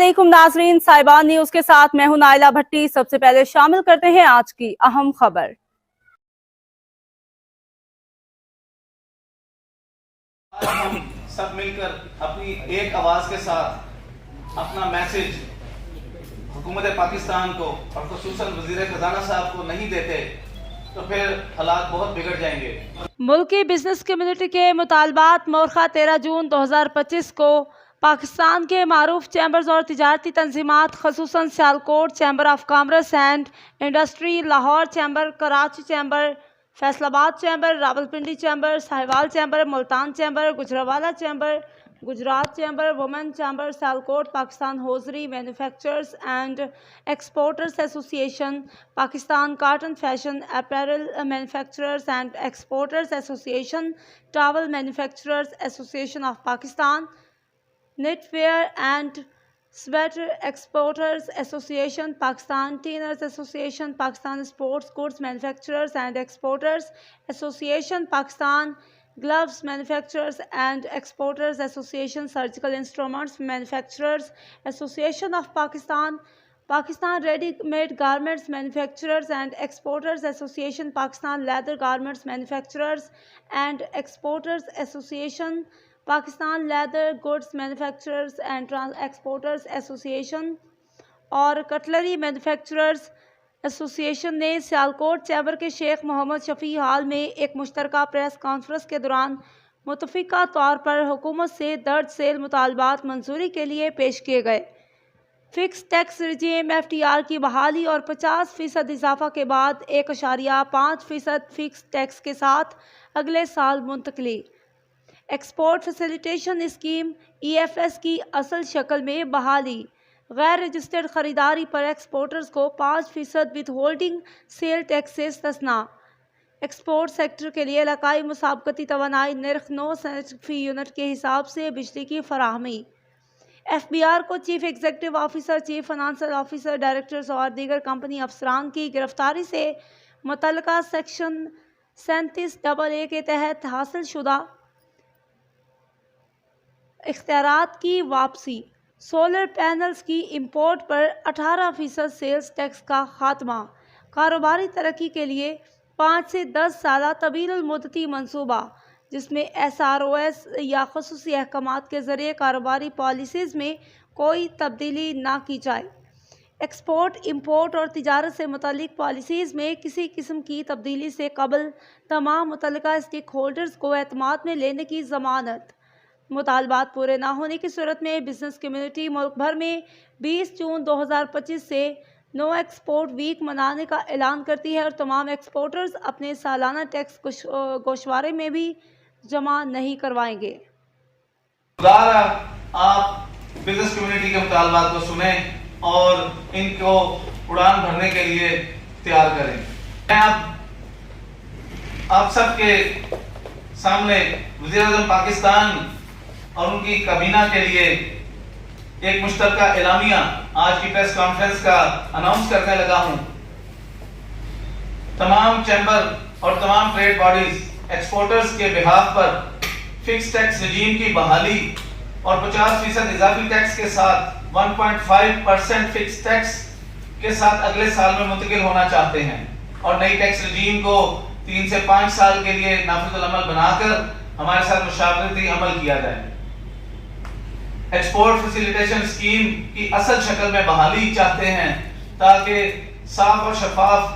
अस्सलामुअलैकुम नाजरीन, साहिबान न्यूज के साथ मैं हूं नाइला भट्टी। सबसे पहले शामिल करते हैं आज की अहम खबर। आज हम सब मिलकर अपनी एक आवाज के साथ अपना मैसेज हुकूमत पाकिस्तान को और खुसूसन वजीर खजाना साहब को नहीं देते तो फिर हालात बहुत बिगड़ जाएंगे। मुल्की बिजनेस कम्युनिटी के मुतालबात मोरखा 13 जून 2025 को पाकिस्तान के मारूफ चैम्बर्स और तिजारती तंजीमात खसूसन Sialkot chamber of commerce and industry, Lahore chamber, Karachi chamber, Faisalabad chamber, Rawalpindi chamber, Sahiwal chamber, Multan chamber, Gujranwala chamber, Gujrat chamber, women chamber, Sialkot, Pakistan hosiery manufacturers and exporters association, Pakistan cotton fashion apparel manufacturers and exporters association, towel manufacturers association of Pakistan, Knitwear and Sweater Exporters Association, Pakistan Tanners Association, Pakistan Sports Goods Manufacturers and Exporters Association, Pakistan Gloves Manufacturers and Exporters Association, Surgical Instruments Manufacturers Association of Pakistan, Pakistan Ready-Made Garments Manufacturers and Exporters Association, Pakistan Leather Garments Manufacturers and Exporters Association, Pakistan leather goods manufacturers and exporters association और cutlery manufacturers association ने Sialkot chamber के शेख मोहम्मद शफी हाल में एक मुश्तरका press conference के दौरान मुतफिका तौर पर हुकूमत से दर्ज सेल मुतालबात मंजूरी के लिए पेश किए गए। फिक्स टैक्स रिजीम FTR की बहाली और 50% इजाफा के बाद 1.5% फिक्स टैक्स के साथ अगले साल मुंतकली, एक्सपोर्ट फैसिलिटेशन स्कीम EFS की असल शक्ल में बहाली, गैर रजिस्टर्ड ख़रीदारी पर एक्सपोर्टर्स को 5% विद होल्डिंग सेल टैक्स से इस्तिस्ना, एक्सपोर्ट सेक्टर के लिए इलाकाई मुसाबकती तवानाई निर्ख 9 सेंट फी यूनिट के हिसाब से बिजली की फराहमी, FBR को chief executive officer, chief financial officer, directors और दीगर कंपनी अफसरान की गिरफ्तारी से मुतल्लका सेक्शन 37AA के तहत हासिल शुदा इख्तियारात की वापसी, सोलर पैनल्स की इंपोर्ट पर 18% सेल्स टैक्स का खात्मा, कारोबारी तरक्की के लिए 5 से 10 साल तवील मुद्दती मंसूबा जिसमें SROS या खुसूसी अहकामात के ज़रिए कारोबारी पॉलिसीज़ में कोई तब्दीली ना की जाए, एक्सपोर्ट, इंपोर्ट और तिजारत से मुतालिक पॉलिसीज़ में किसी किस्म की तब्दीली से कबल तमाम मुतल्लिका स्टेक होल्डर्स को एतमाद में लेने की ज़मानत, मुतालबात पूरे ना होने की सूरत में बिजनेस कम्युनिटी मुल्क भर में 20 जून 2025 से नो एक्सपोर्ट वीक मनाने का ऐलान करती है और तमाम एक्सपोर्टर्स अपने सालाना टैक्स गोशवारे में भी जमा नहीं करवाएंगे। आप बिजनेस कम्युनिटी के मुतालबात को सुने और इनको उड़ान भरने के लिए तैयार करें। मैं आप सबके सामने वज़ीर-ए-आज़म पाकिस्तान और उनकी काबीना के लिए एक मुश्तरका एलामिया आज की प्रेस कॉन्फ्रेंस का अनाउंस करने लगा हूं। तमाम चैम्बर और तमाम ट्रेड बॉडीज एक्सपोर्टर्स के बिहाफ पर फिक्स टैक्स रिजीम की बहाली और 50% इजाफी टैक्स के साथ 1.5% फिक्स टैक्स के साथ अगले साल में मुंतकिल होना चाहते हैं और नई टैक्स रिजीम को 3 से 5 साल के लिए नाफिजुल अमल बनाकर हमारे साथ मुशावरती अमल किया जाए। एक्सपोर्ट फैसिलिटेशन स्कीम की असल शक्ल में बहाली चाहते हैं ताकि साफ और शफाफ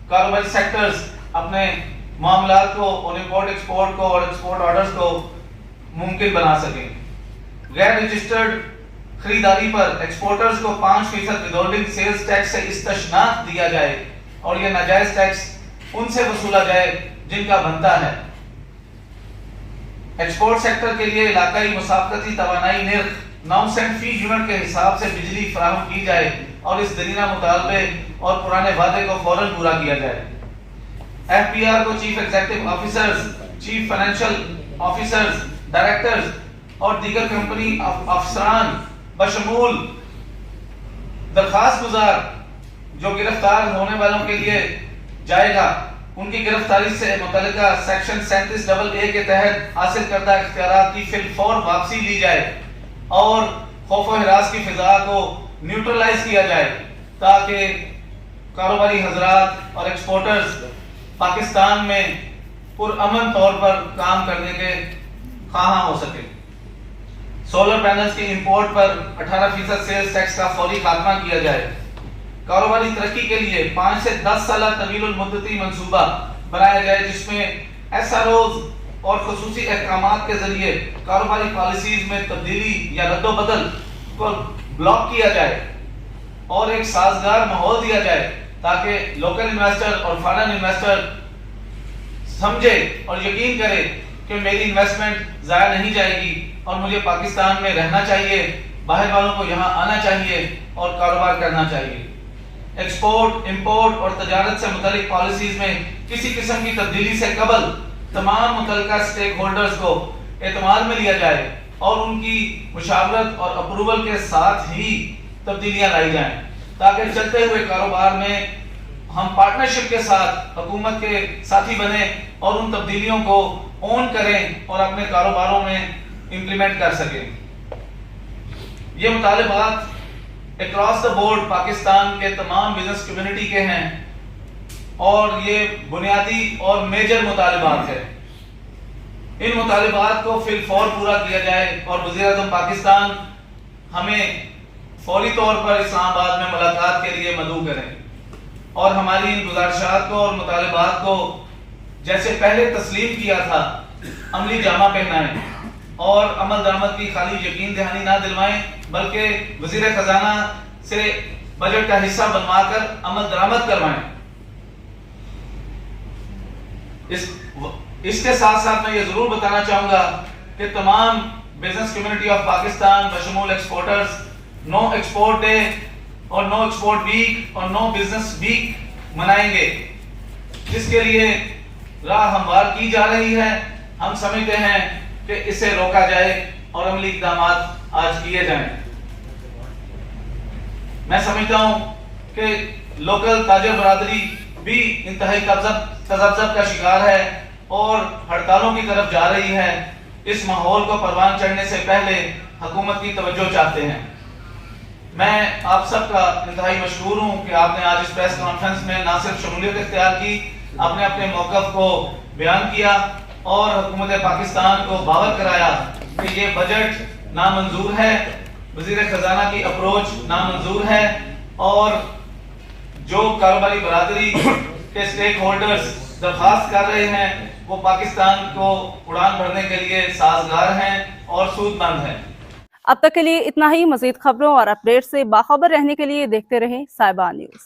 कारोबारी सेक्टर्स अपने मामलात को और इंपोर्ट एक्सपोर्ट को और एक्सपोर्ट ऑर्डर्स को मुमकिन बना सकें। गैर रजिस्टर्ड खरीदारी पर एक्सपोर्टर्स को 5% विदहोल्डिंग सेल्स टैक्स से इस्तिस्ना दिया जाए और यह नाजायज टैक्स उनसे वसूला जाए जिनका बनता है। एक्सपोर्ट सेक्टर के लिए इलाकाई मुसाबकती तवानाई निर्ख 9 सेंट फी यूनिट के हिसाब से बिजली फराहम की जाए और इस दरीना मुतालबे और पुराने वादे को फौरन पूरा किया जाए। FBR को chief executive officers, chief financial officers, directors और दीगर कंपनी अफसरान बशमूल दरखास्त गुजार जो गिरफ्तार होने वालों के लिए जाएगा उनकी गिरफ्तारी से मुतल्लिका सेक्शन 37AA के तहत हासिल करदा इख्तियारात की फिलफौर वापसी ली जाए और خوف و ہراس کی فضا کو نیوٹرلائز کیا جائے تاکہ کاروباری حضرات اور ایکسپورٹرز پاکستان میں پرامن طور پر کام کرنے کے خواہاں ہو سکے. سولر پینلز کی امپورٹ پر 18% سیلز ٹیکس کا فوری خاتمہ کیا جائے. کاروباری ترقی کے لیے 5 سے 10 سالہ طویل المدتی منصوبہ بنایا جائے جس میں ایس آر اوز اور خصوصی احکامات کے ذریعے کاروباری پالیسیز میں تبدیلی یا رد و بدل کو بلاک کیا جائے اور ایک سازگار ماحول دیا جائے تاکہ لوکل انویسٹر اور فارن انویسٹر سمجھے اور یقین کرے کہ میری انویسٹمنٹ ضائع نہیں جائے گی اور مجھے پاکستان میں رہنا چاہیے, باہر والوں کو یہاں آنا چاہیے اور کاروبار کرنا چاہیے. ایکسپورٹ, امپورٹ اور تجارت سے متعلق پالیسیز میں کسی قسم کی تبدیلی سے قبل تمام متعلقہ سٹیک ہولڈرز کو اعتماد میں لیا جائے اور ان کی مشاورت اور اپروول کے ساتھ ہی تبدیلیاں لائی جائیں تاکہ چلتے ہوئے کاروبار میں ہم پارٹنرشپ کے ساتھ حکومت کے ساتھی بنیں اور ان تبدیلیوں کو اون کریں اور اپنے کاروباروں میں امپلیمنٹ کر سکیں. یہ مطالبات اکراس دا بورڈ پاکستان کے تمام بزنس کمیونٹی کے ہیں اور یہ بنیادی اور میجر مطالبات ہیں. ان مطالبات کو فی الفور پورا کیا جائے اور وزیر اعظم پاکستان ہمیں فوری طور پر اسلام آباد میں ملاقات کے لیے مدعو کریں اور ہماری ان گزارشات کو اور مطالبات کو جیسے پہلے تسلیم کیا تھا عملی جامہ پہنائیں اور عمل درآمد کی خالی یقین دہانی نہ دلوائیں بلکہ وزیر خزانہ سے بجٹ کا حصہ بنوا کر عمل درآمد کروائیں. اس کے ساتھ ساتھ میں یہ ضرور بتانا چاہوں گا کہ تمام بزنس کمیونٹی آف پاکستان بشمول ایکسپورٹرز نو ایکسپورٹ ڈے اور نو ایکسپورٹ ویک اور نو بزنس ویک منائیں گے جس کے لیے راہ ہموار کی جا رہی ہے. ہم سمجھتے ہیں کہ اسے روکا جائے اور عملی اقدامات آج کیے جائیں. میں سمجھتا ہوں کہ لوکل تاجر برادری بھی انتہائی تذبذب کا شکار ہے اور ہڑتالوں کی طرف جا رہی ہے. اس ماحول کو پروان چڑھنے سے پہلے حکومت کی توجہ چاہتے ہیں. میں آپ سب کا انتہائی مشکور ہوں کہ آپ نے آج اس پریس کانفرنس میں نہ صرف شمولیت اختیار کی, آپ نے اپنے موقف کو بیان کیا اور حکومت پاکستان کو باور کرایا کہ یہ بجٹ نامنظور ہے, وزیر خزانہ کی اپروچ نامنظور ہے اور جو کاروباری برادری کے سٹیک ہولڈرز درخواست کر رہے ہیں وہ پاکستان کو اڑان بھرنے کے لیے سازگار ہیں اور سود مند ہیں. اب تک کے لیے اتنا ہی. مزید خبروں اور اپڈیٹ سے باخبر رہنے کے لیے دیکھتے رہیں صاحبان نیوز.